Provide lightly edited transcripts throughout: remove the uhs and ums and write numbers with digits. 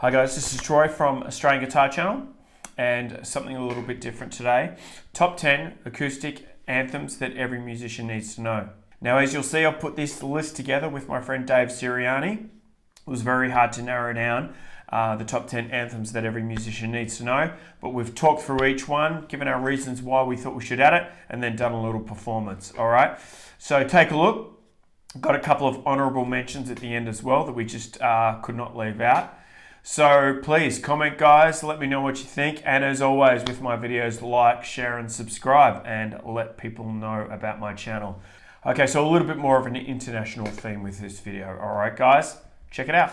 Hi guys, this is Troy from Australian Guitar Channel and something a little bit different today. Top 10 acoustic anthems that every musician needs to know. Now as you'll see, I've put this list together with my friend Dave Sirianni. It was very hard to narrow down the top 10 anthems that every musician needs to know, but we've talked through each one, given our reasons why we thought we should add it, and then done a little performance, alright? So take a look. I've got a couple of honourable mentions at the end as well that we just could not leave out. So please comment guys, let me know what you think, and as always with my videos, like, share and subscribe and let people know about my channel. Okay, so a little bit more of an international theme with this video. Alright guys, check it out.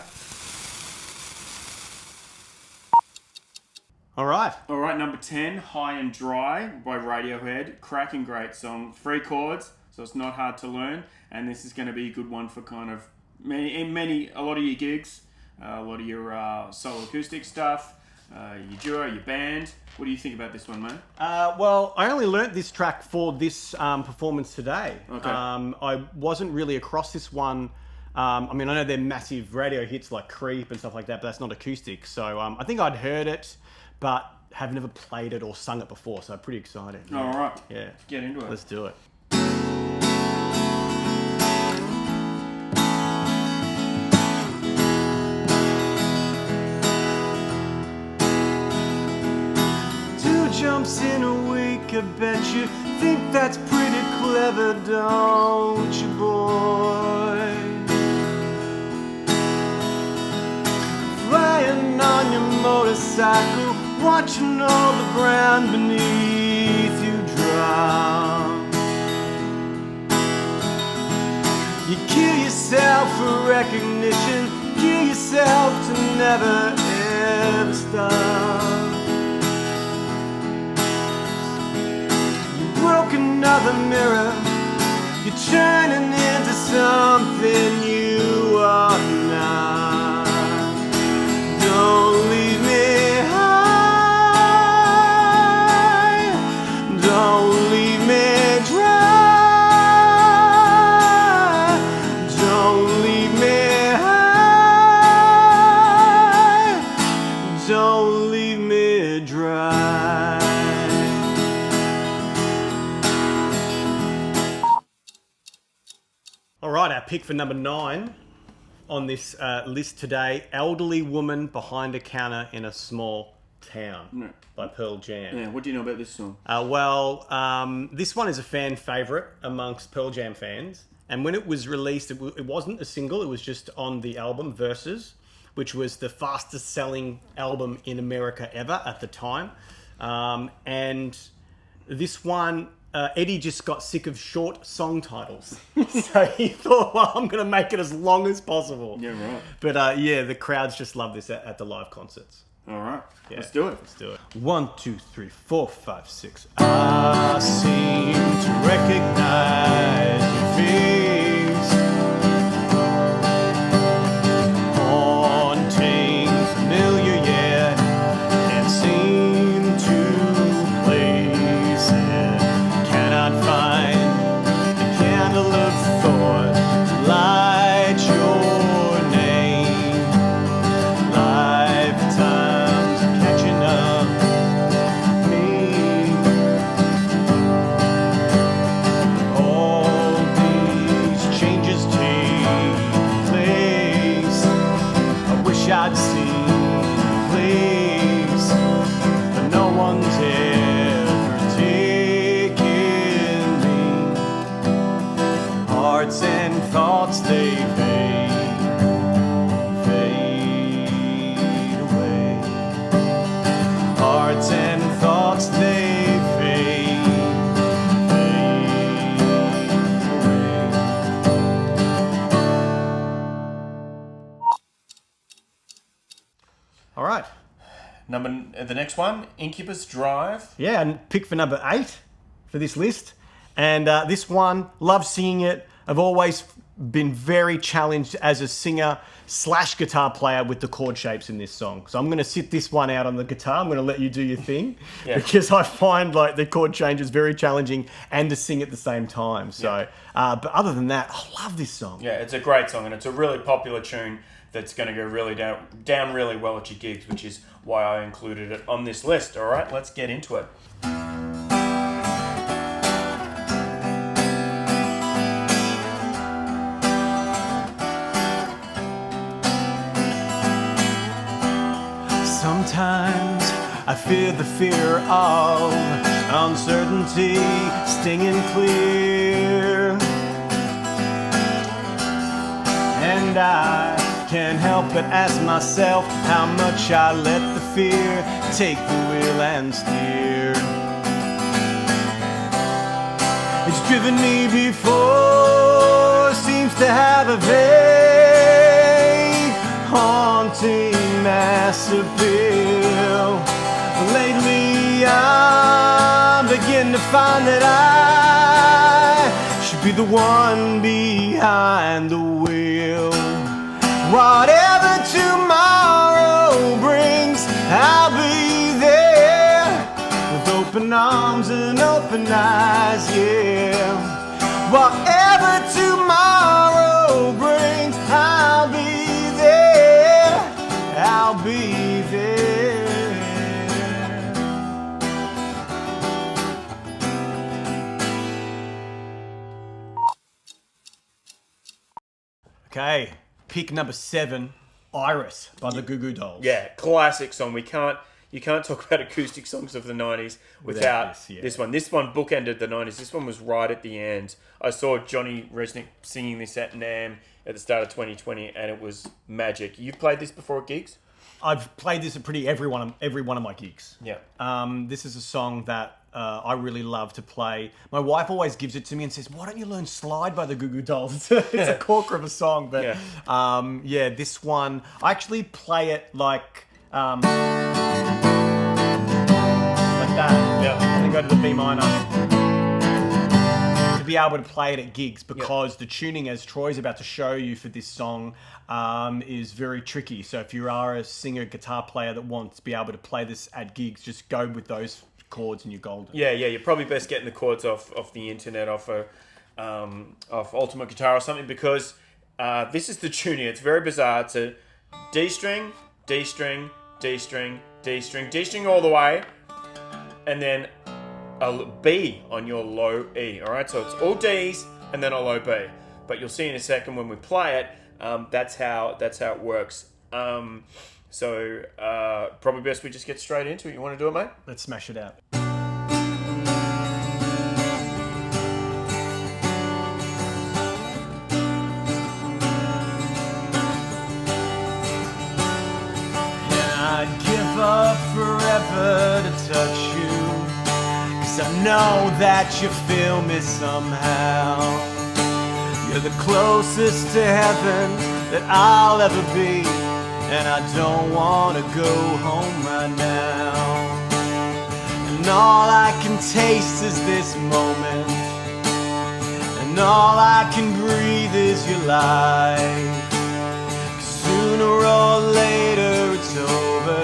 Alright, number 10, High and Dry by Radiohead. Cracking great song, 3 chords, so it's not hard to learn, and this is going to be a good one for kind of a lot of your gigs. A lot of your solo acoustic stuff, your duo, your band. What do you think about this one, mate? Well, I only learnt this track for this performance today. Okay. I wasn't really across this one. I mean, I know they're massive radio hits like Creep and stuff like that, but that's not acoustic. So I think I'd heard it, but have never played it or sung it before. So I'm pretty excited. Yeah. All right. Yeah. Get into it. Let's do it. Jumps in a week, I bet you think that's pretty clever, don't you, boy? Flying on your motorcycle, watching all the ground beneath you drop. You kill yourself for recognition, kill yourself to never ever stop. Broke another mirror, you're turning into something you are not. Don't leave me high, don't leave me dry, don't leave me high, don't leave me dry. Alright, our pick for number 9 on this list today, Elderly Woman Behind a Counter in a Small Town by Pearl Jam. Yeah, what do you know about this song? This one is a fan favourite amongst Pearl Jam fans, and when it was released, it wasn't a single, it was just on the album Versus, which was the fastest selling album in America ever at the time. And this one, Eddie just got sick of short song titles. So he thought, well, I'm going to make it as long as possible. Yeah, right. But yeah, the crowds just love this at the live concerts. All right, Yeah. let's do it. Let's do it. 1, 2, 3, 4, 5, 6. I seem to recognize your face, haunting, familiar, yet can't seem to place it. Cannot find the candle of thought to light your name. Lifetimes catching up with me. All these changes take place. I wish I'd seen a place but no one's ever taken me. Hearts and thoughts, they fade away. Hearts and thoughts, they fade away. All right. The next one, Incubus Drive. Yeah, and pick for number 8 for this list. And this one, love singing it. I've always been very challenged as a singer / guitar player with the chord shapes in this song. So I'm going to sit this one out on the guitar. I'm going to let you do your thing. Yeah. Because I find like the chord changes very challenging and to sing at the same time. So, but other than that, I love this song. Yeah, it's a great song and it's a really popular tune that's going to go really down really well at your gigs, which is why I included it on this list. All right, let's get into it. Sometimes I fear the fear of uncertainty stinging clear, and I can't help but ask myself how much I let the fear take the wheel and steer. It's driven me before, seems to have a vague, haunting mass appeal. Lately I begin to find that I should be the one behind the wheel. Whatever tomorrow brings, I'll be there with open arms and open eyes, yeah. Whatever tomorrow brings, I'll be there, I'll be there. Okay, pick number 7, Iris by the Goo Goo Dolls. Yeah, classic song. You can't talk about acoustic songs of the 90s without this one. This one bookended the 90s. This one was right at the end. I saw Johnny Resnick singing this at NAMM at the start of 2020, and it was magic. You've played this before at gigs? I've played this at every one of my gigs. Yeah. This is a song that I really love to play. My wife always gives it to me and says, "Why don't you learn Slide by the Goo Goo Dolls?" It's a corker of a song, but this one I actually play it like that. Yeah. And then go to the B minor to be able to play it at gigs, because the tuning, as Troy's about to show you for this song, is very tricky. So if you are a singer, guitar player that wants to be able to play this at gigs, just go with those chords and you're golden. Yeah, you're probably best getting the chords off the internet, off Ultimate Guitar or something, because this is the tuning. It's very bizarre. It's a D string, D string, D string, D string, D string all the way, and then a B on your low E. All right, so it's all Ds and then a low B. But you'll see in a second when we play it, that's how it works. So probably best we just get straight into it. You want to do it, mate? Let's smash it out. I'd give up forever to touch you, 'cause I know that you feel me somehow. You're the closest to heaven that I'll ever be, and I don't want to go home right now. And all I can taste is this moment, and all I can breathe is your life. 'Cause sooner or later it's over,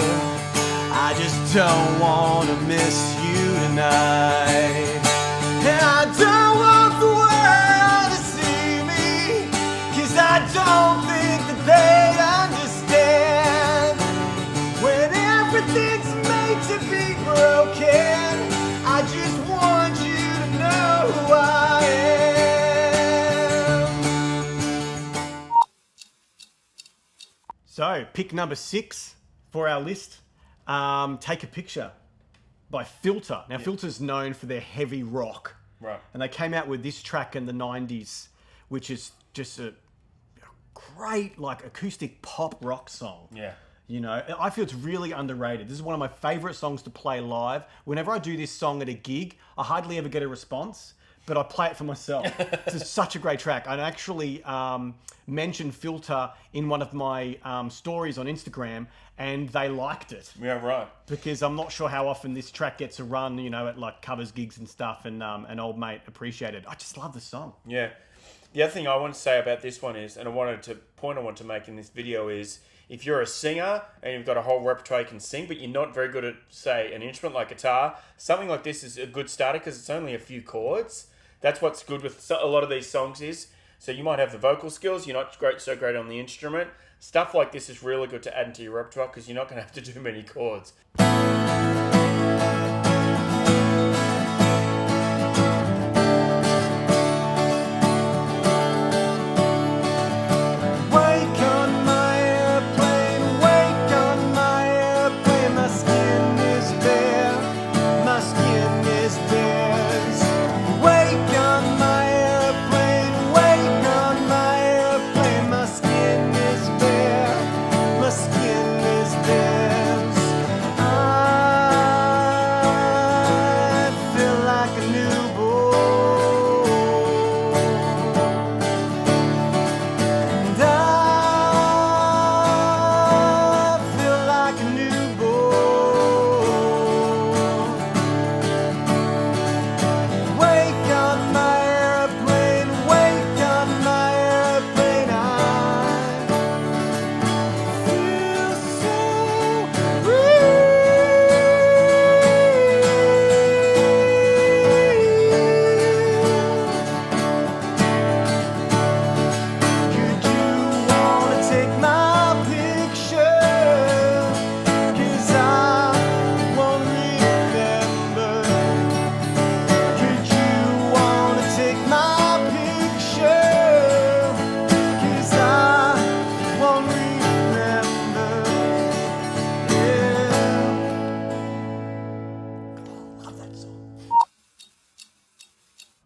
I just don't want to miss you tonight. And I don't want the world to see me, 'cause I don't think that they'd understand. When everything's made to be broken, I just want you to know who I am. So, pick number 6 for our list. Take a Picture by Filter. Now, Filter's known for their heavy rock. Right. And they came out with this track in the 90s, which is just a great, like, acoustic pop rock song. Yeah. You know, I feel it's really underrated. This is one of my favorite songs to play live. Whenever I do this song at a gig, I hardly ever get a response, but I play it for myself. It's such a great track. I actually mentioned Filter in one of my stories on Instagram, and they liked it. Yeah, right. Because I'm not sure how often this track gets a run, you know, at like covers gigs and stuff, and an old mate appreciated. I just love the song. Yeah. The other thing I want to say about this one is, and I want to make in this video is, if you're a singer and you've got a whole repertoire you can sing, but you're not very good at, say, an instrument like guitar, something like this is a good starter because it's only a few chords. That's what's good with a lot of these songs is. So you might have the vocal skills, you're not so great on the instrument. Stuff like this is really good to add into your repertoire because you're not going to have to do many chords.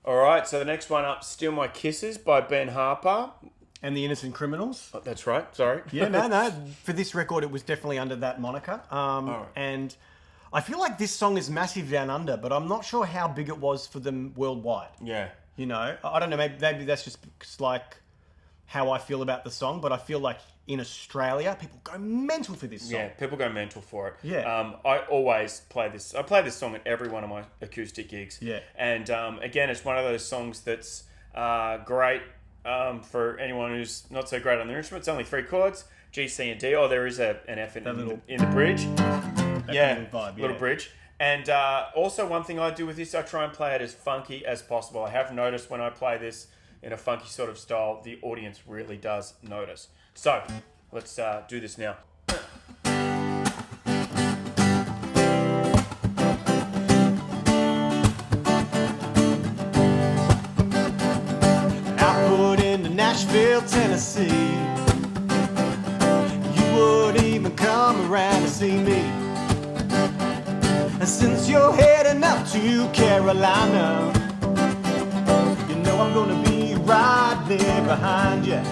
Alright, so the next one up, Steal My Kisses by Ben Harper. And the Innocent Criminals. Oh, that's right, sorry. Yeah, no. For this record, it was definitely under that moniker. And I feel like this song is massive down under, but I'm not sure how big it was for them worldwide. Yeah. You know, I don't know, maybe that's just like how I feel about the song, but I feel like in Australia, people go mental for this song. Yeah, people go mental for it. Yeah. I always play this. I play this song at every one of my acoustic gigs. Yeah. And again, it's one of those songs that's great for anyone who's not so great on their instrument. It's only 3 chords, G, C, and D. Oh, there is an F in the bridge. Little bridge. And also one thing I do with this, I try and play it as funky as possible. I have noticed when I play this in a funky sort of style, the audience really does notice. So, let's do this now. Output into Nashville, Tennessee. You wouldn't even come around to see me. And since you're heading up to Carolina, you know I'm gonna be right there behind you.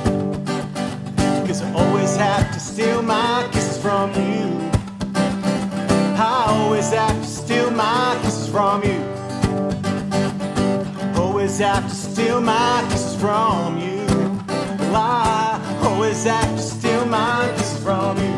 'Cause I always have to steal my kisses from you. I always have to steal my kisses from you. Always have to steal my kisses from you. Well, I always have to steal my kisses from you.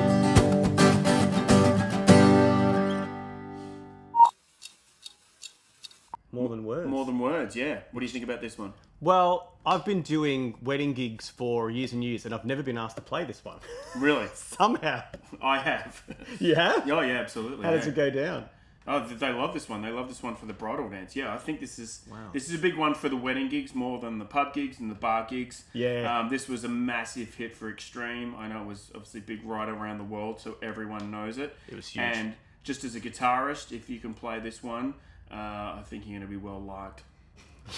More than words. More than words, yeah. What do you think about this one? Well, I've been doing wedding gigs for years and years, and I've never been asked to play this one. Really? Somehow. I have. You have? Oh, yeah, absolutely. How does it go down? Oh, they love this one. They love this one for the bridal dance. Yeah, I think this is a big one for the wedding gigs more than the pub gigs and the bar gigs. Yeah. This was a massive hit for Extreme. I know it was obviously big right around the world, so everyone knows it. It was huge. And just as a guitarist, if you can play this one, I think you're going to be well liked.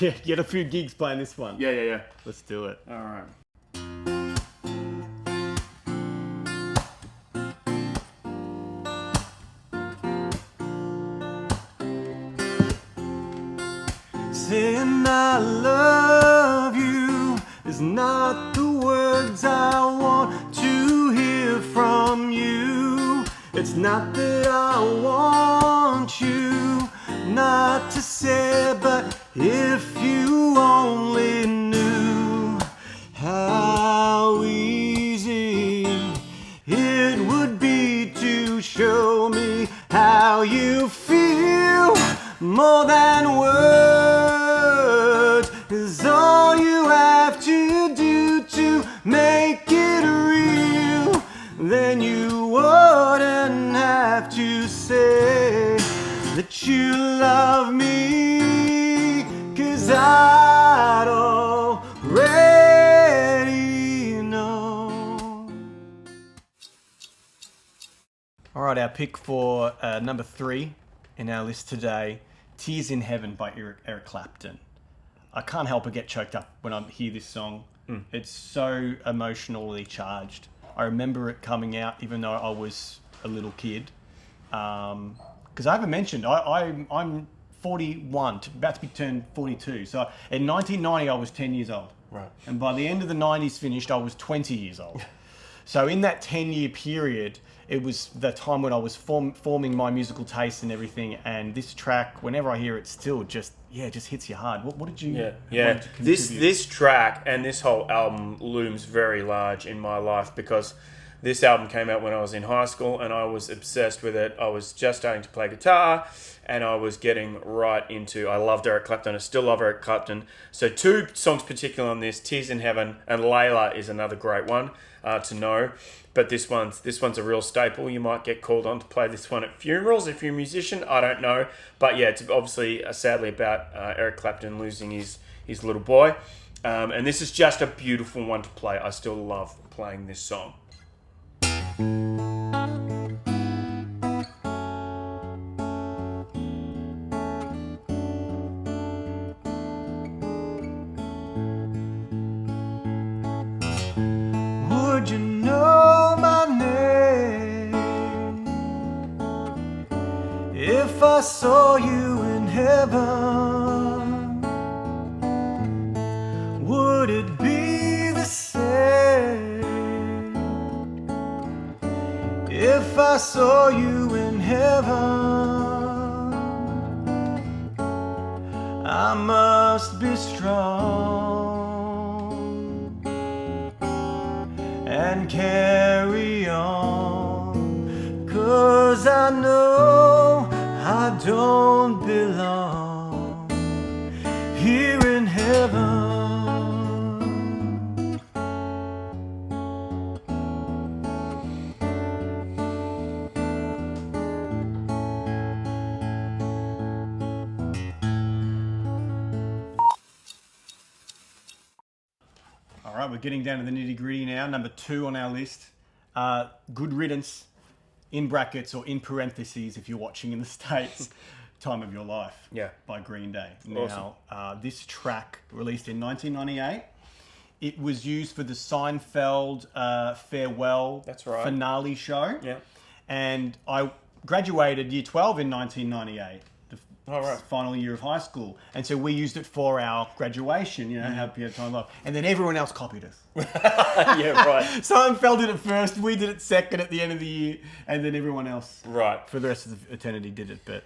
Yeah, get a few gigs playing this one. Yeah. Let's do it. All right. Saying I love you is not the words I want to hear from you. It's not that I want you not to say, but if you only knew how easy it would be to show me how you feel. More than words is all you have to do to make it real. Then you wouldn't have to say that you love me, 'cause I'd already know. All right, our pick for number 3 in our list today, Tears in Heaven by Eric Clapton. I can't help but get choked up when I hear this song. It's so emotionally charged. I remember it coming out even though I was a little kid. Because I haven't mentioned, I'm 41, about to be turned 42. So in 1990, I was 10 years old. Right. And by the end of the 90s finished, I was 20 years old. So in that 10-year period, it was the time when I was forming my musical taste and everything. And this track, whenever I hear it, still just hits you hard. What did you? Yeah. This track and this whole album looms very large in my life because this album came out when I was in high school and I was obsessed with it. I was just starting to play guitar and I was getting right into... I loved Eric Clapton. I still love Eric Clapton. So 2 songs particular on this, Tears in Heaven and Layla is another great one to know. But this one's a real staple. You might get called on to play this one at funerals if you're a musician. I don't know. But yeah, it's obviously sadly about Eric Clapton losing his little boy. And this is just a beautiful one to play. I still love playing this song. Would you know my name if I saw you in heaven? Would it be the same if I saw you in heaven? I must be strong and carry on, 'cause I know I don't belong here in heaven. All right, we're getting down to the nitty-gritty now. Number 2 on our list, Good Riddance, in brackets or in parentheses if you're watching in the States, Time of Your Life by Green Day. Awesome. Now, this track, released in 1998, it was used for the Seinfeld farewell finale show. Yeah. And I graduated year 12 in 1998. Final year of high school, and so we used it for our graduation. Happy time life, and then everyone else copied us. Yeah, right. Seinfeld did it first, we did it second at the end of the year, and then everyone else, for the rest of the eternity, did it. But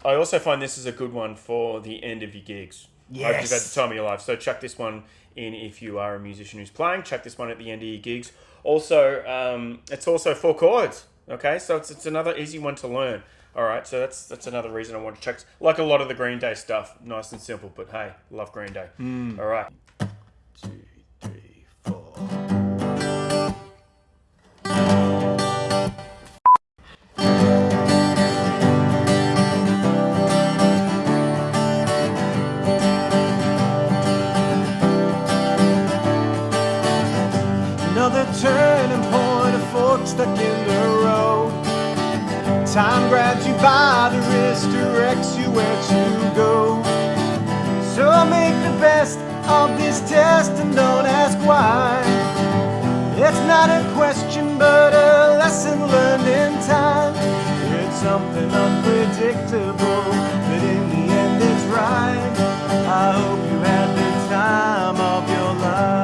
I also find this is a good one for the end of your gigs. Yes. You've had the time of your life, so chuck this one in if you are a musician who's playing. Chuck this one at the end of your gigs. Also, it's also 4 chords. Okay, so it's another easy one to learn. All right, so that's another reason I want to check. Like a lot of the Green Day stuff, nice and simple, but hey, love Green Day. All right. 2, 3, 4. Another turning point, a fork stuck in the road. Time grabs you by the wrist, directs you where to go. So make the best of this test and don't ask why. It's not a question but a lesson learned in time. It's something unpredictable, but in the end it's right. I hope you had the time of your life.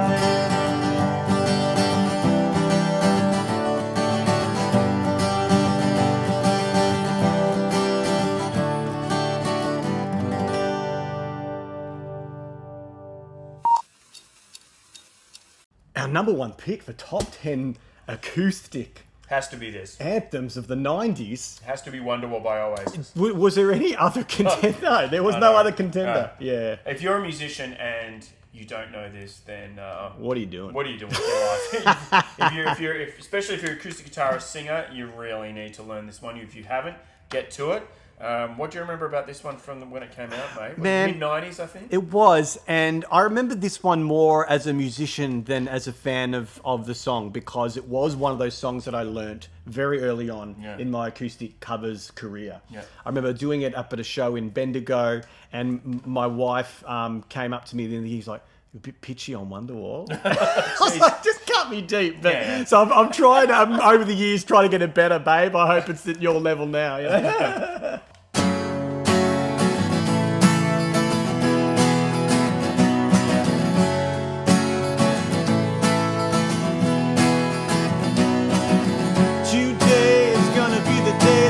Our number 1 pick for top 10 acoustic Has to be this. anthems of the 90s. Has to be Wonderwall by Oasis. Was there any other contender? No, there was no other contender. Yeah. If you're a musician and you don't know this, then What are you doing? what are you doing with your life? Especially if you're an acoustic guitarist singer, you really need to learn this one. If you haven't, get to it. What do you remember about this one from when it came out, mate? Man, mid-90s, I think? It was, and I remember this one more as a musician than as a fan of the song, because it was one of those songs that I learnt very early on in my acoustic covers career. Yeah. I remember doing it up at a show in Bendigo, and my wife came up to me and he's like, "You're a bit pitchy on Wonderwall." I was like, just cut me deep. But, so I'm trying to, over the years, trying to get it better, babe. I hope it's at your level now. Yeah.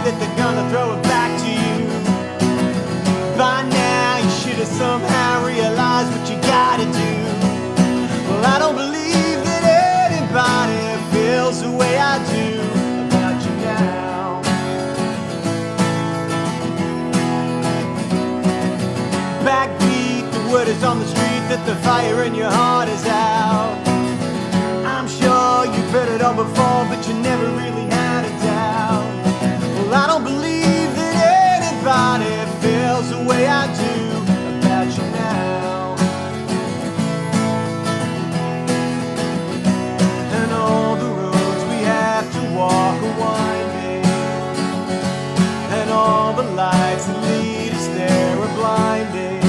That they're gonna throw it back to you. By now you should have somehow realized what you gotta do. Well, I don't believe that anybody feels the way I do about you now. Backbeat, the word is on the street that the fire in your heart is out. I'm sure you've heard it all before, but you never really had a doubt. I don't believe that anybody feels the way I do about you now. And all the roads we have to walk are winding, and all the lights that lead us there are blinding.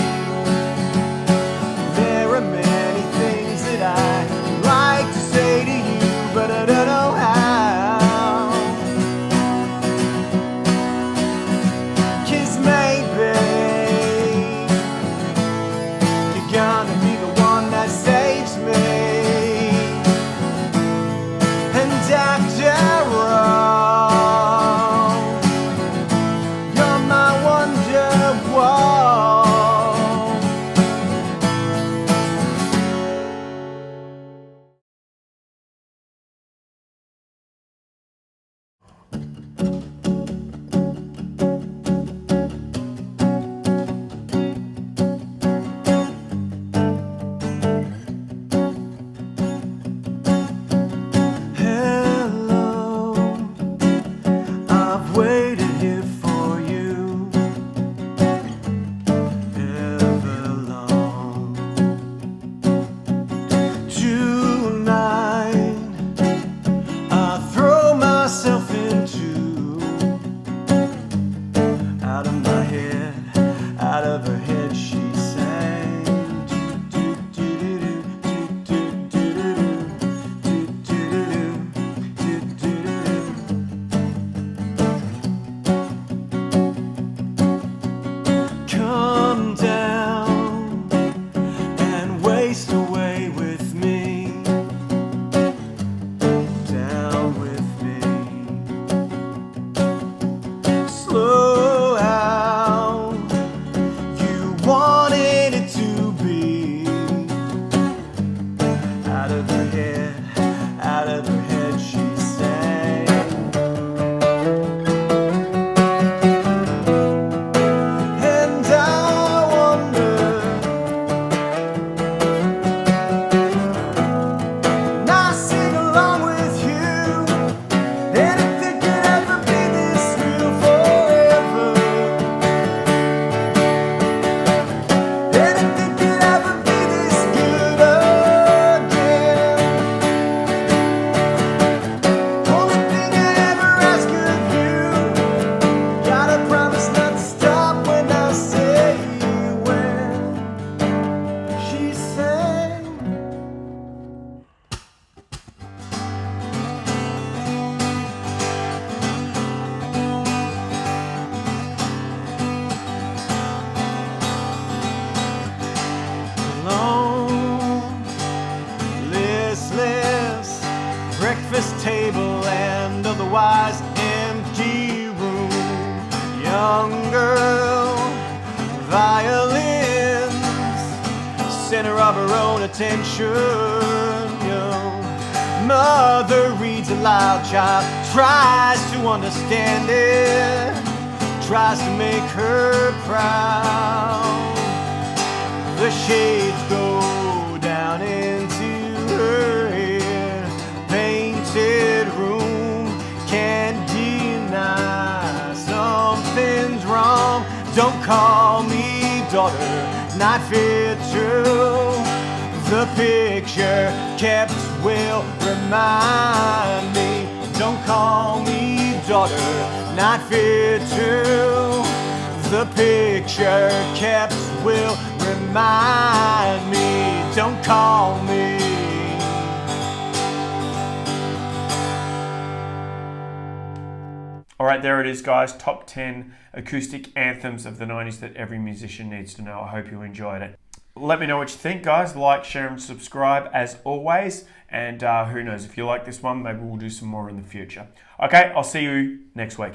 There are many things that I'd like to say to you, but I don't know how. breakfast table and otherwise empty room. Young girl, violins, center of her own attention. Young mother reads aloud, child tries to understand it, tries to make her proud. The shades go down into her head, painted room can't deny something Don't call me daughter, not fit true. The picture kept will remind me. Don't call me daughter, not fit true. The picture kept will remind me. Don't call me. All right, there it is, guys. Top 10 acoustic anthems of the 90s that every musician needs to know. I hope you enjoyed it. Let me know what you think, guys. Like, share, and subscribe as always. And who knows, if you like this one, maybe we'll do some more in the future. Okay, I'll see you next week.